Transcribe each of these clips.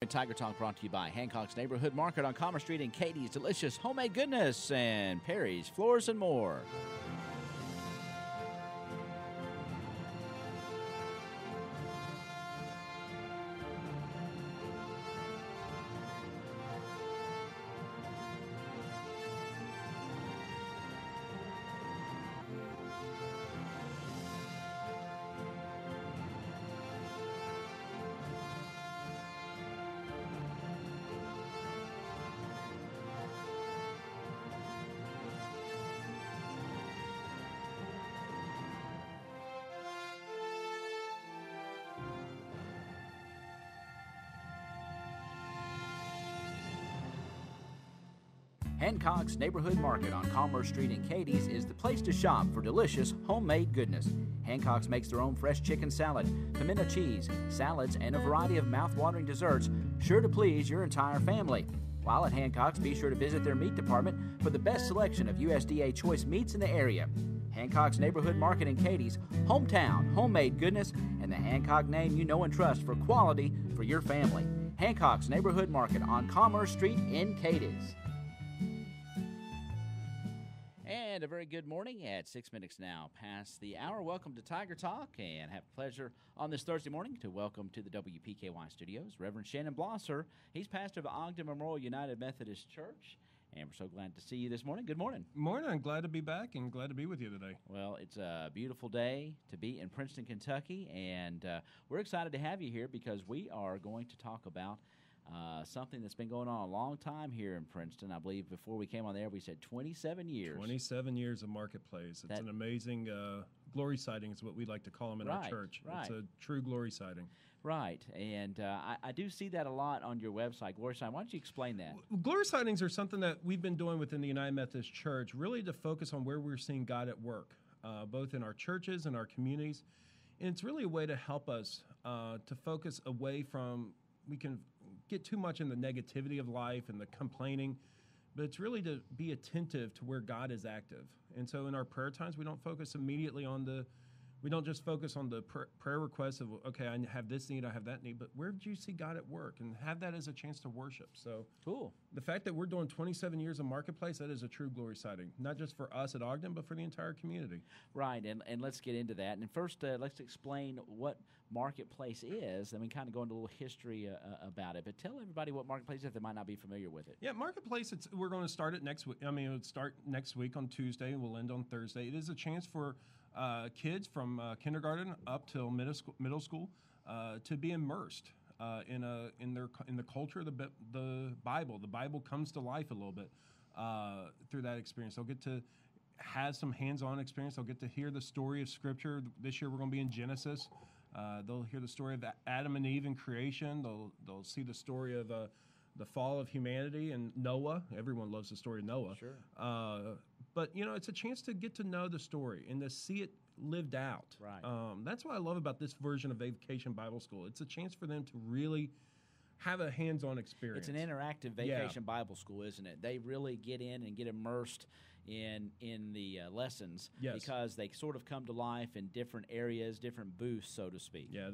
Tiger Talk brought to you by Hancock's Neighborhood Market on Commerce Street and Katie's Delicious Homemade Goodness and Perry's Floors and More. Hancock's Neighborhood Market on Commerce Street in Katie's is the place to shop for delicious homemade goodness. Hancock's makes their own fresh chicken salad, pimento cheese, salads, and a variety of mouth-watering desserts sure to please your entire family. While at Hancock's, be sure to visit their meat department for the best selection of USDA choice meats in the area. Hancock's Neighborhood Market in Katie's, hometown, homemade goodness, and the Hancock name you know and trust for quality for your family. Hancock's Neighborhood Market on Commerce Street in Katie's. And a very good morning at 6 minutes now past the hour. Welcome to Tiger Talk, and have the pleasure on this Thursday morning to welcome to the WPKY studios Reverend Shannon Blosser. He's pastor of Ogden Memorial United Methodist Church, and we're so glad to see you this morning. Good morning. Morning. I'm glad to be back and glad to be with you today. Well, it's a beautiful day to be in Princeton, Kentucky, and we're excited to have you here because we are going to talk about something that's been going on a long time here in Princeton. I believe before we came on there, we said 27 years. 27 years of Marketplace. It's an amazing glory sighting is what we like to call them in our church. Right. It's a true glory sighting. Right, and I do see that a lot on your website, Glory Sighting. Why don't you explain that? Glory sightings are something that we've been doing within the United Methodist Church, really to focus on where we're seeing God at work, both in our churches and our communities. And it's really a way to help us to focus away from, we can get too much in the negativity of life and the complaining, but it's really to be attentive to where God is active. And so in our prayer times, we don't focus immediately on we don't just focus on the prayer requests of, okay, I have this need, I have that need, but where do you see God at work? And have that as a chance to worship. So cool. The fact that we're doing 27 years of Marketplace, that is a true glory sighting, not just for us at Ogden, but for the entire community. Right, and let's get into that. And first, let's explain what Marketplace is, and we kind of go into a little history about it. But tell everybody what Marketplace is if they might not be familiar with it. Yeah, Marketplace, we're going to start it next week. I mean, it would start next week on Tuesday, and we'll end on Thursday. It is a chance for kids from kindergarten up till middle school to be immersed in the culture of the Bible. The Bible comes to life a little bit through that experience. They'll get to have some hands-on experience. They'll get to hear the story of Scripture. This year we're going to be in Genesis. They'll hear the story of Adam and Eve in creation. They'll see the story of the fall of humanity and Noah. Everyone loves the story of Noah. Sure. But, it's a chance to get to know the story and to see it lived out. Right. That's what I love about this version of Vacation Bible School. It's a chance for them to really have a hands-on experience. It's an interactive vacation Bible school, isn't it? They really get in and get immersed in the lessons because they sort of come to life in different areas, different booths, so to speak. Yeah,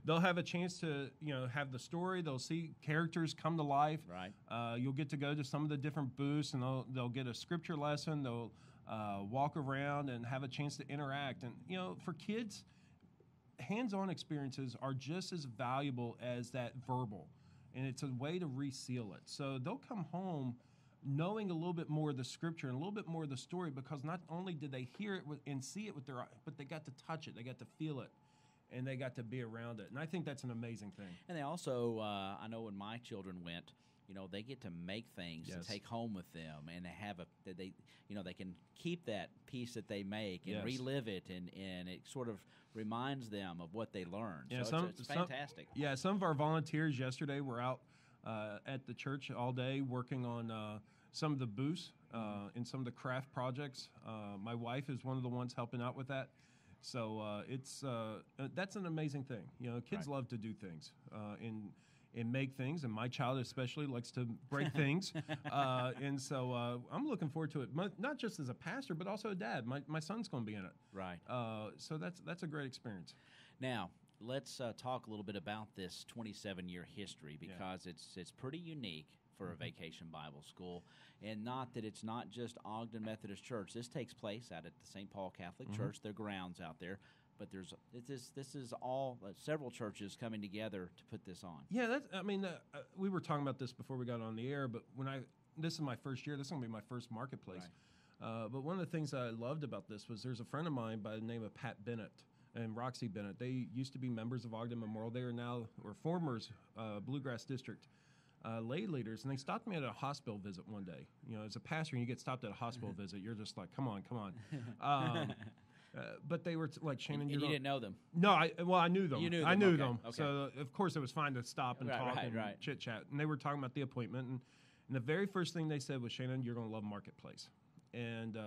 they'll have a chance to have the story. They'll see characters come to life. Right. You'll get to go to some of the different booths, and they'll get a scripture lesson. They'll walk around and have a chance to interact. And for kids, hands-on experiences are just as valuable as that verbal, and it's a way to reseal it. So they'll come home knowing a little bit more of the scripture and a little bit more of the story, because not only did they hear it and see it with their eyes, but they got to touch it, they got to feel it, and they got to be around it. And I think that's an amazing thing. And they also, I know when my children went, they get to make things to take home with them, and they have they can keep that piece that they make and relive it, and it sort of reminds them of what they learned. Yeah, so it's fantastic. Some of our volunteers yesterday were out at the church all day working on some of the booths and some of the craft projects. My wife is one of the ones helping out with that. So that's an amazing thing. Kids love to do things and make things, and my child especially likes to break things. And so I'm looking forward to it, not just as a pastor, but also a dad. My son's going to be in it. Right. So that's a great experience. Now, let's talk a little bit about this 27-year history, because it's pretty unique for a vacation Bible school. And not that it's not just Ogden Methodist Church. This takes place out at the St. Paul Catholic Church, their grounds out there. But this is all several churches coming together to put this on. Yeah, we were talking about this before we got on the air, but this is my first year. This is going to be my first marketplace. Right. But one of the things that I loved about this was there's a friend of mine by the name of Pat Bennett and Roxy Bennett. They used to be members of Ogden Memorial. They are now, or formers, Bluegrass District lay leaders, and they stopped me at a hospital visit one day. You know, as a pastor, and you get stopped at a hospital visit, you're just like, come on. But they were like, Shannon, and you didn't know them. No, I knew them. You knew them. I knew okay. them. Okay. So of course it was fine to stop and talk and chit chat. And they were talking about the appointment, and the very first thing they said was, Shannon, you're going to love Marketplace. And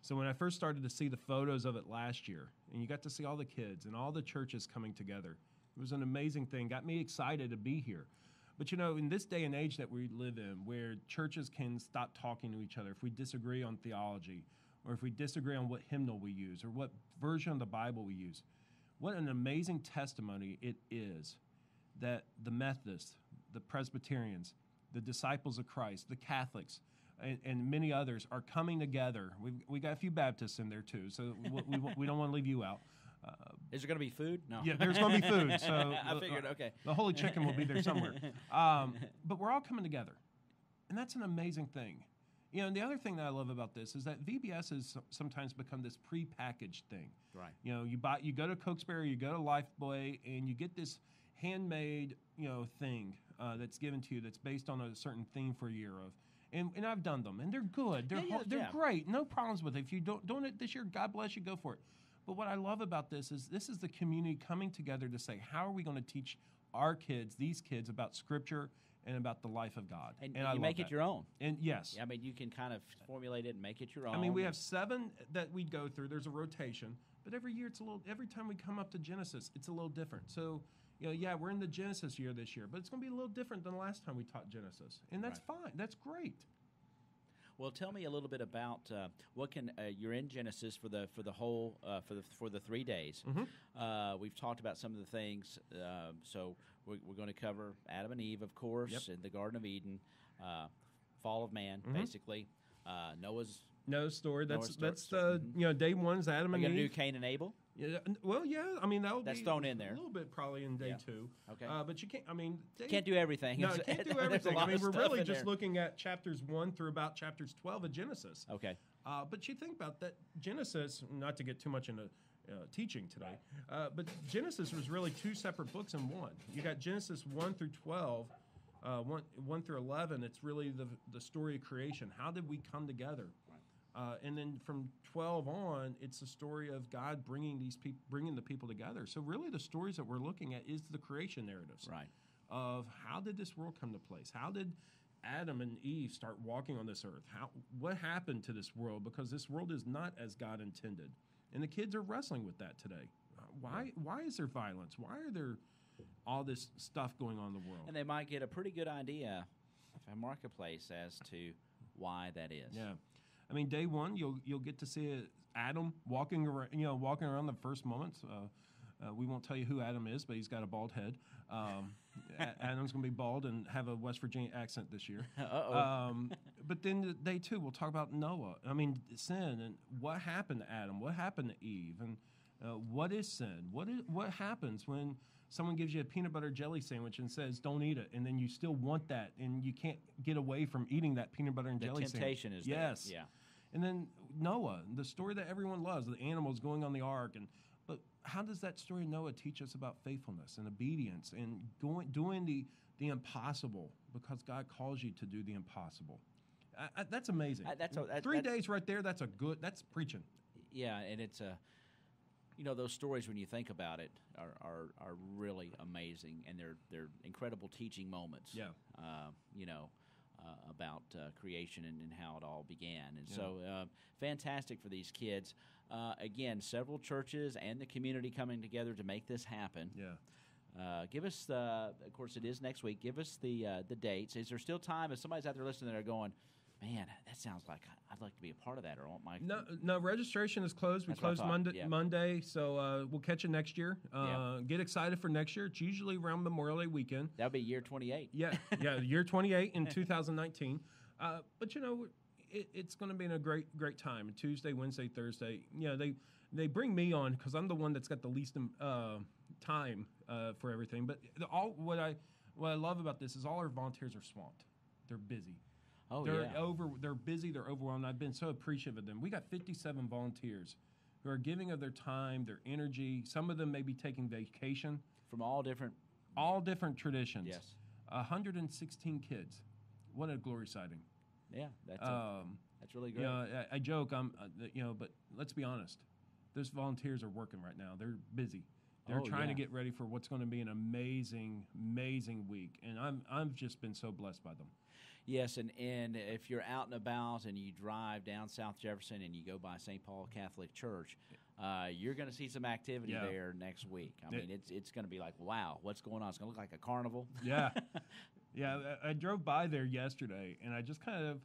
so when I first started to see the photos of it last year, and you got to see all the kids and all the churches coming together, it was an amazing thing. Got me excited to be here. But, you know, in this day and age that we live in, where churches can stop talking to each other if we disagree on theology, or if we disagree on what hymnal we use, or what version of the Bible we use, what an amazing testimony it is that the Methodists, the Presbyterians, the Disciples of Christ, the Catholics, and many others are coming together. We got a few Baptists in there too, so we don't want to leave you out. Is there going to be food? No. Yeah, there's going to be food. So I figured, okay. The Holy Chicken will be there somewhere. But we're all coming together, and that's an amazing thing. You know, and the other thing that I love about this is that VBS has sometimes become this prepackaged thing. Right. You know, you go to Cokesbury, you go to Lifeboy, and you get this handmade, thing that's given to you that's based on a certain theme for a year of. And I've done them, and they're good. They're great. No problems with it. If you don't doing it this year, God bless you, go for it. But what I love about this is the community coming together to say, how are we going to teach our kids, these kids, about Scripture and about the life of God? And I you make it your own. And yes. I mean, you can kind of formulate it and make it your own. I mean, we have 7 that we go through. There's a rotation. But every year, every time we come up to Genesis, it's a little different. So, we're in the Genesis year this year, but it's going to be a little different than the last time we taught Genesis. And that's fine. That's great. Well, tell me a little bit about what can you're in Genesis for the whole for the 3 days. Mm-hmm. We've talked about some of the things, so we're going to cover Adam and Eve, of course, in the Garden of Eden, fall of man, basically, Noah's story. That's story. Day 1 is Adam and Eve. We're going to do Cain and Abel. Yeah, well, yeah. I mean, that's thrown in there a little bit probably in day 2. Okay, but you can't. I mean, can't do everything. No, can't do everything. I mean, we're really just looking at chapters 1 through about chapters 12 of Genesis. Okay. But you think about that Genesis. Not to get too much into teaching today, but Genesis was really 2 separate books in one. You got Genesis 1 through 12. 1 through 11. It's really the story of creation. How did we come together? And then from 12 on, it's the story of God bringing the people together. So really, the stories that we're looking at is the creation narratives, right? Of how did this world come to place? How did Adam and Eve start walking on this earth? What happened to this world? Because this world is not as God intended, and the kids are wrestling with that today. Why is there violence? Why are there all this stuff going on in the world? And they might get a pretty good idea of a marketplace as to why that is. Yeah. I mean, day 1, you'll get to see Adam walking around the first moments. We won't tell you who Adam is, but he's got a bald head. Adam's going to be bald and have a West Virginia accent this year. But then day 2, we'll talk about Noah. I mean, sin and what happened to Adam, what happened to Eve, and what is sin? What happens when someone gives you a peanut butter jelly sandwich and says, don't eat it, and then you still want that, and you can't get away from eating that peanut butter and jelly sandwich. The temptation is there. Yes. Yeah. And then Noah, the story that everyone loves, the animals going on the ark. But how does that story of Noah teach us about faithfulness and obedience and doing the impossible because God calls you to do the impossible? That's amazing. 3 days right there, that's preaching. Yeah, and it's those stories, when you think about it, are really amazing, and they're incredible teaching moments. Yeah. About creation and how it all began. And so fantastic for these kids. Again, several churches and the community coming together to make this happen. Yeah. Give us, of course, it is next week. Give us the dates. Is there still time? If somebody's out there listening that are going, Man, that sounds like I'd like to be a part of that. Or my No, registration is closed. We That's what I closed thought, yeah. Monday, so we'll catch you next year. Yeah. Get excited for next year. It's usually around Memorial Day weekend. That'll be year 28. Yeah, year 28 in 2019. But it's going to be a great time. Tuesday, Wednesday, Thursday. They bring me on because I'm the one that's got the least time for everything. But what I love about this is all our volunteers are swamped. They're busy. Oh, They're busy. They're overwhelmed. I've been so appreciative of them. We got 57 volunteers who are giving of their time, their energy. Some of them may be taking vacation From all different traditions. Yes. 116 kids. What a glory sighting. Yeah, that's really great. I joke. But let's be honest. Those volunteers are working right now. They're busy. They're trying to get ready for what's going to be an amazing, amazing week, and I've just been so blessed by them. Yes, and if you're out and about and you drive down South Jefferson and you go by St. Paul Catholic Church, you're going to see some activity there next week. I mean, it's going to be like, wow, what's going on? It's going to look like a carnival. Yeah. I drove by there yesterday, and I just kind of,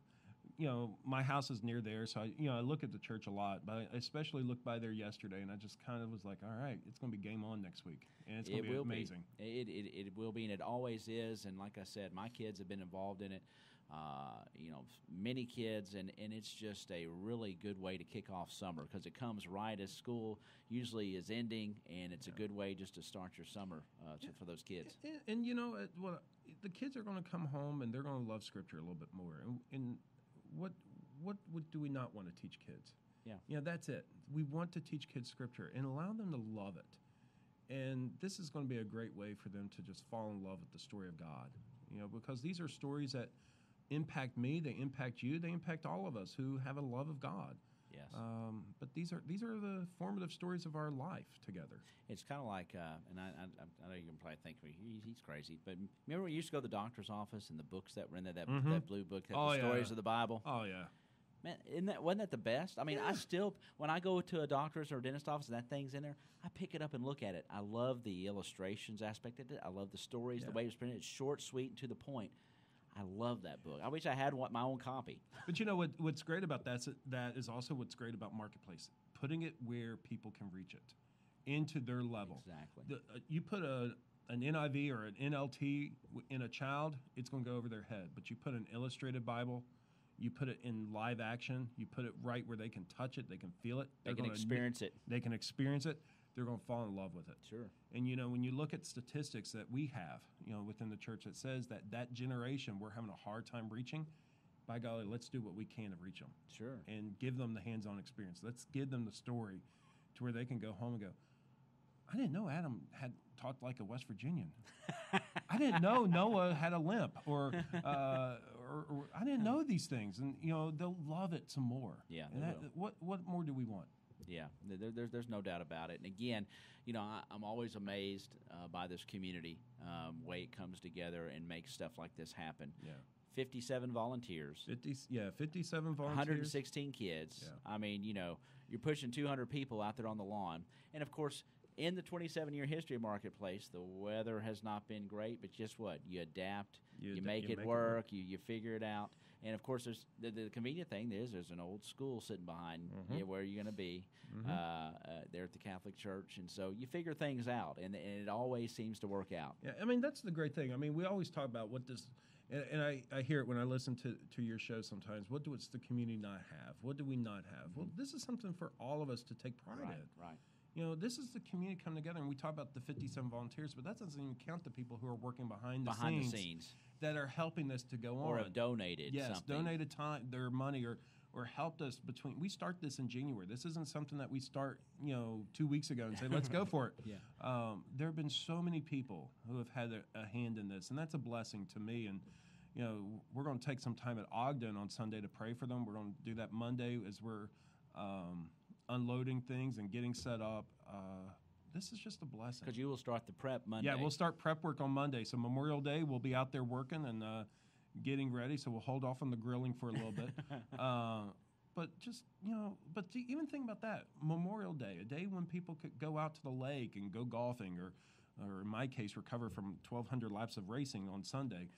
my house is near there, so I look at the church a lot, but I especially looked by there yesterday, and I just kind of was like, all right, it's going to be game on next week, and it's going to be amazing. It will be, and it always is, and like I said, my kids have been involved in it. Many kids, and it's just a really good way to kick off summer because it comes right as school usually is ending, and it's a good way just to start your summer for those kids. And the kids are going to come home and they're going to love Scripture a little bit more. And what do we not want to teach kids? Yeah. That's it. We want to teach kids Scripture and allow them to love it. And this is going to be a great way for them to just fall in love with the story of God. Because these are stories that impact me, they impact you, they impact all of us who have a love of God. Yes. But these are the formative stories of our life together. It's kind of like, and I know you can probably think he's crazy, but remember when you used to go to the doctor's office and the books that were in there, that blue book, the stories of the Bible? Oh, yeah. Man, wasn't that the best? I mean, I still, when I go to a doctor's or a dentist office and that thing's in there, I pick it up and look at it. I love the illustrations aspect of it. I love the stories, the way it's printed. It's short, sweet, and to the point. I love that book. I wish I had my own copy. But what's great about that is also what's great about Marketplace, putting it where people can reach it, into their level. Exactly. You put an NIV or an NLT in a child, it's going to go over their head. But you put an illustrated Bible, you put it in live action, you put it right where they can touch it, they can feel it. They can experience it. They can experience it. They're going to fall in love with it. Sure. And, when you look at statistics that we have, within the church that says that generation we're having a hard time reaching, by golly, let's do what we can to reach them. Sure. And give them the hands-on experience. Let's give them the story to where they can go home and go, I didn't know Adam had talked like a West Virginian. I didn't know Noah had a limp, or I didn't know these things. And, they'll love it some more. Yeah, what more do we want? Yeah, there's no doubt about it. And again, I'm always amazed by this community, way it comes together and makes stuff like this happen. Yeah. 57 volunteers. 57 volunteers. 116 kids. Yeah. I mean, you're pushing 200 people out there on the lawn. And, of course, in the 27-year history of Marketplace, the weather has not been great, but just what? You adapt, you make it work, you figure it out. And, of course, there's the convenient thing there's an old school sitting behind where you're going to be there at the Catholic Church. And so you figure things out, and it always seems to work out. Yeah, I mean, that's the great thing. I mean, we always talk about what does – and I hear it when I listen to your show sometimes. What does the community not have? What do we not have? Well, this is something for all of us to take pride in. Right. This is the community coming together, and we talk about the 57 volunteers, but that doesn't even count the people who are working behind the scenes that are helping us to go on. Or have donated something. Donated time, their money, or helped us between. We start this in January. This isn't something that we start, 2 weeks ago and say, let's go for it. Yeah. There have been so many people who have had a hand in this, and that's a blessing to me. And, we're going to take some time at Ogden on Sunday to pray for them. We're going to do that Monday as we're unloading things and getting set up. This is just a blessing. Because you will start the prep Monday. Yeah, we'll start prep work on Monday. So Memorial Day, we'll be out there working and getting ready. So we'll hold off on the grilling for a little bit. But just, even think about that. Memorial Day, a day when people could go out to the lake and go golfing, or in my case, recover from 1,200 laps of racing on Sunday.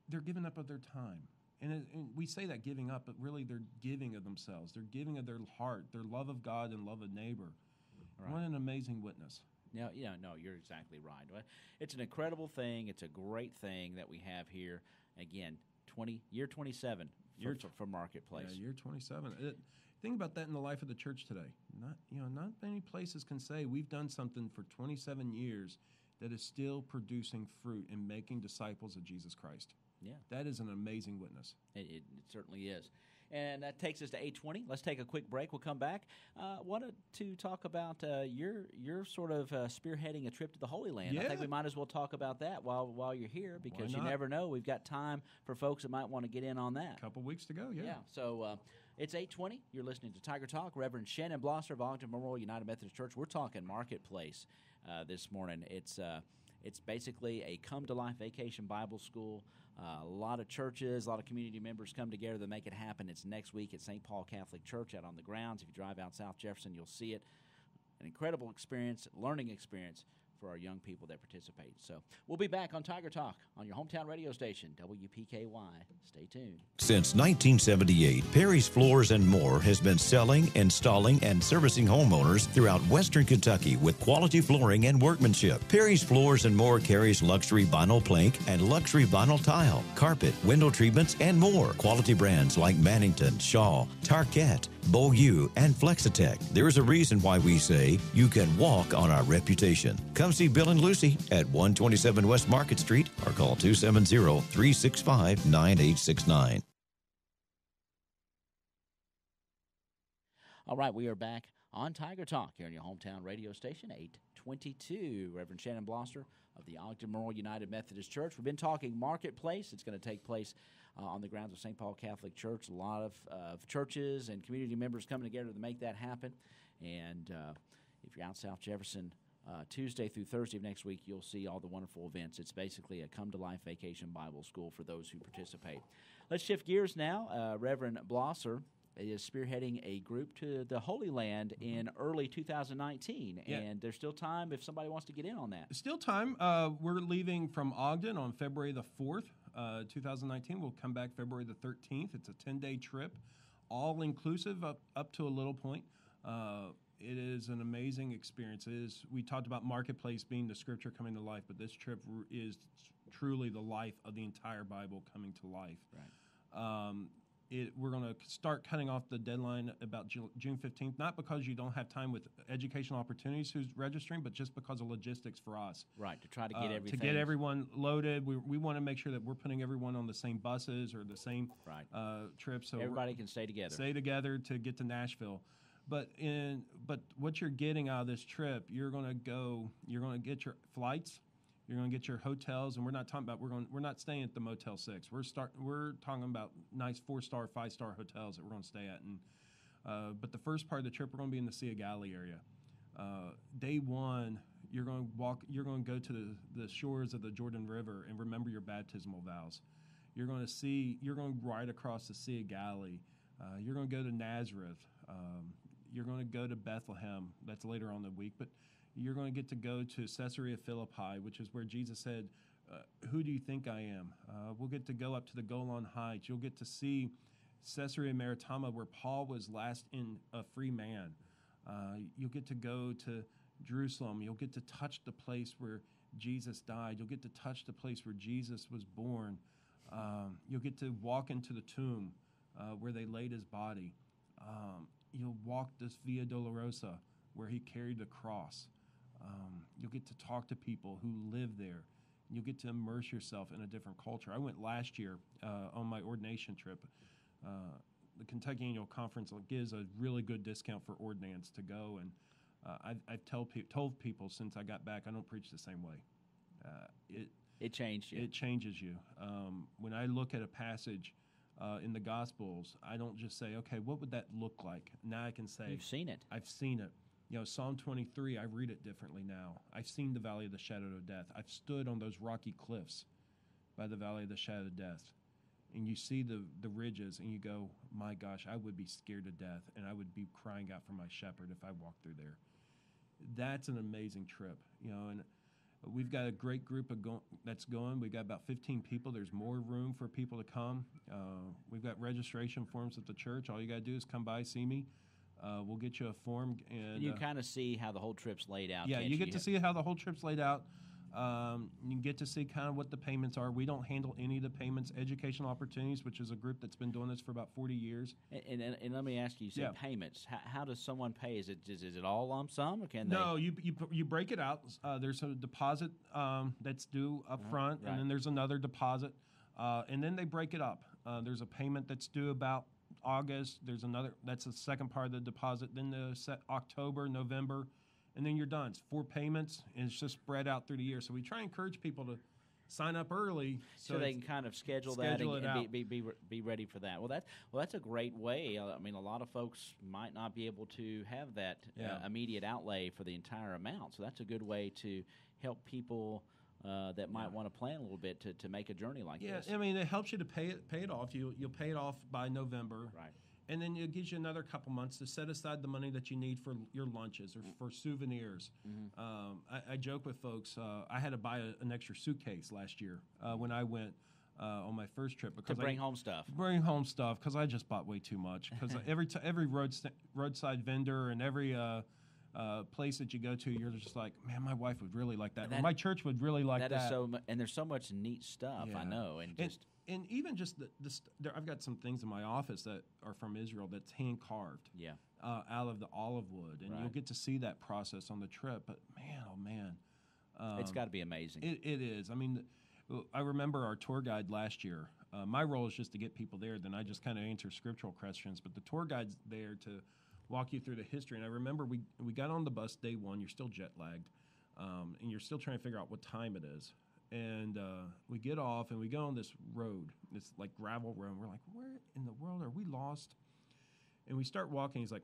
They're giving up of their time. and we say that giving up, but really they're giving of themselves. They're giving of their heart, their love of God and love of neighbor. Right. What an amazing witness. No, you're exactly right. It's an incredible thing. It's a great thing that we have here. Again, year 27 for Marketplace. Yeah, year 27. Think about that in the life of the church today. Not many places can say we've done something for 27 years that is still producing fruit and making disciples of Jesus Christ. Yeah. That is an amazing witness. It certainly is. And that takes us to 8:20. Let's take a quick break. We'll come back. Wanted to talk about your sort of spearheading a trip to the Holy Land. Yeah. I think we might as well talk about that while you're here, because you never know. We've got time for folks that might want to get in on that. A couple weeks to go, yeah. Yeah, so it's 8:20. You're listening to Tiger Talk. Reverend Shannon Blosser of Ogden Memorial United Methodist Church. We're talking Marketplace this morning. It's basically a come-to-life vacation Bible school. A lot of churches, a lot of community members come together to make it happen. It's next week at St. Paul Catholic Church out on the grounds. If you drive out South Jefferson, you'll see it. An incredible experience, learning experience for our young people that participate. So we'll be back on Tiger Talk on your hometown radio station, WPKY. Stay tuned. Since 1978, Perry's Floors and More has been selling, installing, and servicing homeowners throughout Western Kentucky with quality flooring and workmanship. Perry's Floors and More carries luxury vinyl plank and luxury vinyl tile, carpet, window treatments, and more. Quality brands like Mannington, Shaw, Tarkett, Beaulieu, and Flexitech. There is a reason why we say you can walk on our reputation. Come see Bill and Lucy at 127 West Market Street or call 270-365-9869. All right, we are back on Tiger Talk here on your hometown radio station, 822. Reverend Shannon Blosser of the Ogden Memorial United Methodist Church. We've been talking Marketplace. It's going to take place on the grounds of St. Paul Catholic Church. A lot of churches and community members coming together to make that happen. And if you're out South Jefferson, Tuesday through Thursday of next week, you'll see all the wonderful events. It's basically a come-to-life vacation Bible school for those who participate. Let's shift gears now. Reverend Blosser is spearheading a group to the Holy Land in early 2019, and there's still time if somebody wants to get in on that. Still time. We're leaving from Ogden on February the 4th, 2019. We'll come back February the 13th. It's a 10-day trip, all-inclusive up to a little point. It is an amazing experience. We talked about Marketplace being the Scripture coming to life, but this trip is truly the life of the entire Bible coming to life. Right. We're going to start cutting off the deadline about June 15th, not because you don't have time with educational opportunities who's registering, but just because of logistics for us. Right, to try to get everything. To get everyone loaded. We want to make sure that we're putting everyone on the same buses or the same trip. So everybody can stay together. Stay together to get to Nashville. But what you're getting out of this trip, you're going to get your flights, you're going to get your hotels, and we're not talking about we're not staying at the Motel 6. We're talking about nice 4-star, 5-star hotels that we're going to stay at. And but the first part of the trip, we're going to be in the Sea of Galilee area. Day one, you're going to go to the shores of the Jordan River and remember your baptismal vows. You're going to ride across the Sea of Galilee. You're going to go to Nazareth. You're going to go to Bethlehem. That's later on in the week. But you're going to get to go to Caesarea Philippi, which is where Jesus said, who do you think I am? We'll get to go up to the Golan Heights. You'll get to see Caesarea Maritima, where Paul was last in a free man. You'll get to go to Jerusalem. You'll get to touch the place where Jesus died. You'll get to touch the place where Jesus was born. You'll get to walk into the tomb where they laid his body. You'll walk this Via Dolorosa where he carried the cross. You'll get to talk to people who live there. You'll get to immerse yourself in a different culture. I went last year on my ordination trip. The Kentucky Annual Conference gives a really good discount for ordinands to go, and I've told people since I got back I don't preach the same way. It changed you. It changes you. When I look at a passage in the Gospels, I don't just say, okay, what would that look like? Now I can say, you've seen it. I've seen it. Psalm 23, I read it differently now. I've seen the valley of the shadow of death. I've stood on those rocky cliffs by the valley of the shadow of death. And you see the ridges, and you go, my gosh, I would be scared to death, and I would be crying out for my shepherd if I walked through there. That's an amazing trip, And We've got a great group that's going. We've got about 15 people. There's more room for people to come. We've got registration forms at the church. All you got to do is come by, see me. We'll get you a form. And you kind of see how the whole trip's laid out. Yeah, you get to see how the whole trip's laid out. You get to see kind of what the payments are. We don't handle any of the payments. Educational Opportunities, which is a group that's been doing this for about 40 years. And let me ask you, you said payments. How does someone pay? Is it all lump sum, or can they? No, you break it out. There's a deposit that's due up front, and then there's another deposit, and then they break it up. There's a payment that's due about August. There's another. That's the second part of the deposit. Then October, November. And then you're done. It's 4 payments, and it's just spread out through the year. So we try and encourage people to sign up early so they can kind of schedule that and be ready for that. Well, that's a great way. I mean, a lot of folks might not be able to have that immediate outlay for the entire amount. So that's a good way to help people that might want to plan a little bit to make a journey like this. Yeah, I mean, it helps you to pay it off. You'll pay it off by November. Right. And then it gives you another couple months to set aside the money that you need for your lunches or for souvenirs. I joke with folks, I had to buy an extra suitcase last year when I went on my first trip. Because bring home stuff. Bring home stuff, because I just bought way too much. Because every roadside vendor and every place that you go to, you're just like, man, my wife would really like that. Or my church would really like that. Is and there's so much neat stuff, I know. And even just I've got some things in my office that are from Israel that's hand carved, out of the olive wood, and you'll get to see that process on the trip. But man, oh man, it's got to be amazing. It is. I mean, I remember our tour guide last year. My role is just to get people there. Then I just kind of answer scriptural questions. But the tour guide's there to walk you through the history. And I remember we got on the bus day one. You're still jet lagged, and you're still trying to figure out what time it is. And we get off, and we go on this road, this like gravel road. We're like, where in the world are we lost? And we start walking. He's like,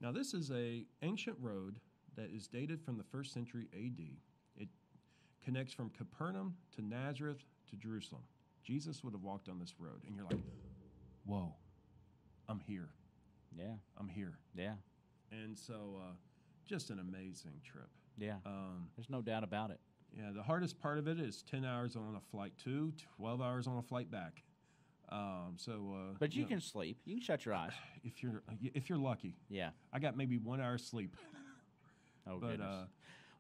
now this is a ancient road that is dated from the 1st century A.D. It connects from Capernaum to Nazareth to Jerusalem. Jesus would have walked on this road. And you're like, whoa, I'm here. Yeah. I'm here. Yeah. And so just an amazing trip. Yeah. There's no doubt about it. Yeah, the hardest part of it is 10 hours on a flight to, 12 hours on a flight back. But you can sleep. You can shut your eyes. If you're lucky. Yeah. I got maybe 1 hour sleep. Goodness.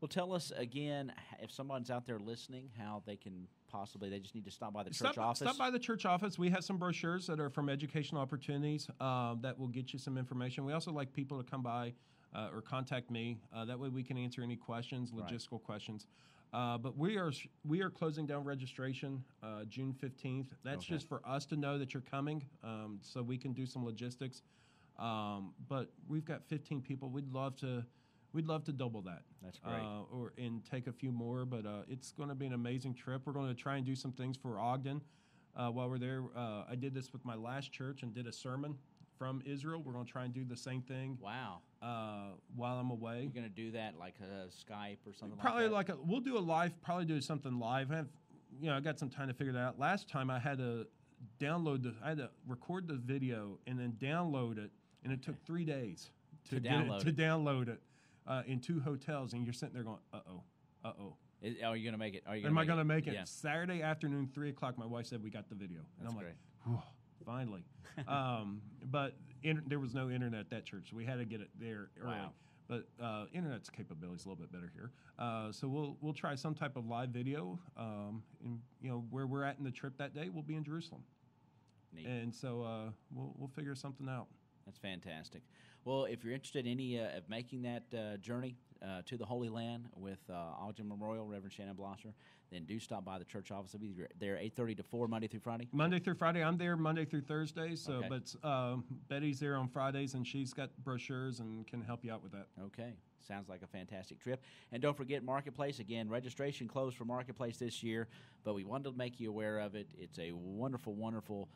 Well, tell us again, if someone's out there listening, how they can they just need to stop by the church office? Stop by the church office. We have some brochures that are from Educational Opportunities that will get you some information. We also like people to come by or contact me. That way we can answer any questions, logistical questions. But we are closing down registration June 15th. That's just for us to know that you're coming, so we can do some logistics. But we've got 15 people. We'd love to double that. That's great. And take a few more. But it's going to be an amazing trip. We're going to try and do some things for Ogden while we're there. I did this with my last church and did a sermon from Israel. We're going to try and do the same thing. Wow. While I'm away. You're going to do that like a Skype or something probably like that? We'll do a live, probably do something live. I got some time to figure that out. Last time I had to I had to record the video and then download it, and it took 3 days to download it in 2 hotels, and you're sitting there going, uh-oh. Are you going to make it? Am I going to make it? Yeah. Saturday afternoon, 3 o'clock, my wife said we got the video. And That's I'm great. Like, finally. But there was no internet at that church, so we had to get it there early. Wow. But internet's capability is a little bit better here. So we'll try some type of live video. And where we're at in the trip that day, we'll be in Jerusalem. Neat. And so we'll figure something out. That's fantastic. Well, if you're interested in any of making that journey to the Holy Land with Ogden Memorial, Reverend Shannon Blosser, then do stop by the church office. I'll be there 8:30 to 4 Monday through Friday. Monday through Friday. I'm there Monday through Thursday. So, Okay. But Betty's there on Fridays, and she's got brochures and can help you out with that. Okay. Sounds like a fantastic trip. And don't forget Marketplace. Again, registration closed for Marketplace this year, but we wanted to make you aware of it. It's a wonderful, wonderful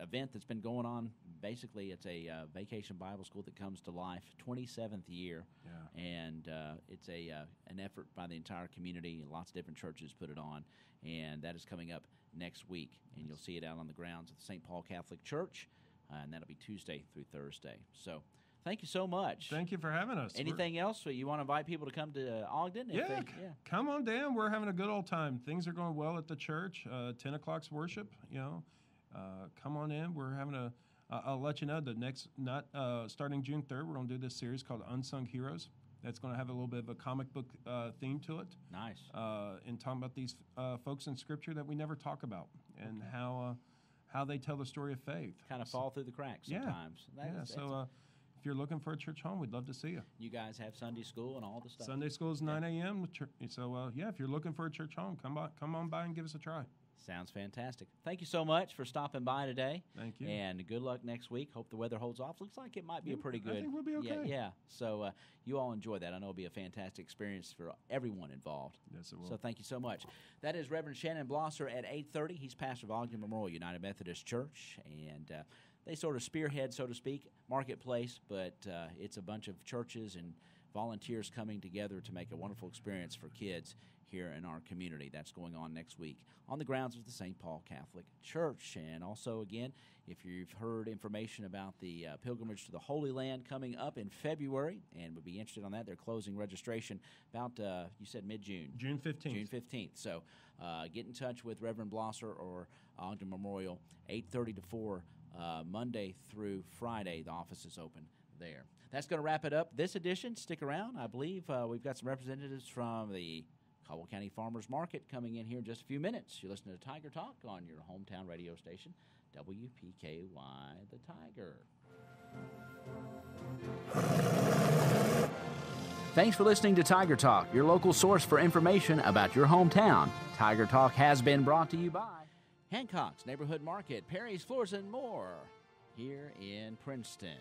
event that's been going on. Basically, it's a vacation Bible school that comes to life, 27th year. Yeah. And it's an effort by the entire community. Lots of different churches put it on, and that is coming up next week. And you'll see it out on the grounds of the St. Paul Catholic Church, and that'll be Tuesday through Thursday. So thank you so much. Thank you for having us. Anything else? So you want to invite people to come to Ogden? Come on down. We're having a good old time. Things are going well at the church. 10 o'clock's worship. Come on in. We're having I'll let you know the next, starting June 3rd, we're going to do this series called Unsung Heroes. That's going to have a little bit of a comic book theme to it. Nice. And talking about these folks in Scripture that we never talk about, and how they tell the story of faith. Kind of fall through the cracks sometimes. If you're looking for a church home, we'd love to see you. You guys have Sunday school and all the stuff. Sunday school is 9 a.m. So if you're looking for a church home, come on by and give us a try. Sounds fantastic. Thank you so much for stopping by today. Thank you. And good luck next week. Hope the weather holds off. Looks like it might be a pretty good. I think we'll be okay. Yeah. So you all enjoy that. I know it'll be a fantastic experience for everyone involved. Yes, it will. So thank you so much. That is Reverend Shannon Blosser at 8:30. He's pastor of Ogden Memorial United Methodist Church, and they sort of spearhead, so to speak, Marketplace, but it's a bunch of churches and volunteers coming together to make a wonderful experience for kids here in our community. That's going on next week on the grounds of the St. Paul Catholic Church. And also, again, if you've heard information about the pilgrimage to the Holy Land coming up in February and would be interested on that, they're closing registration about, you said mid-June. June 15th. June 15th. So get in touch with Reverend Blosser or Ogden Memorial, 8:30 to 4, Monday through Friday. The office is open there. That's going to wrap it up this edition. Stick around. I believe we've got some representatives from the Caldwell County Farmers Market coming in here in just a few minutes. You're listening to Tiger Talk on your hometown radio station, WPKY The Tiger. Thanks for listening to Tiger Talk, your local source for information about your hometown. Tiger Talk has been brought to you by Hancock's Neighborhood Market, Perry's Floors and More, here in Princeton.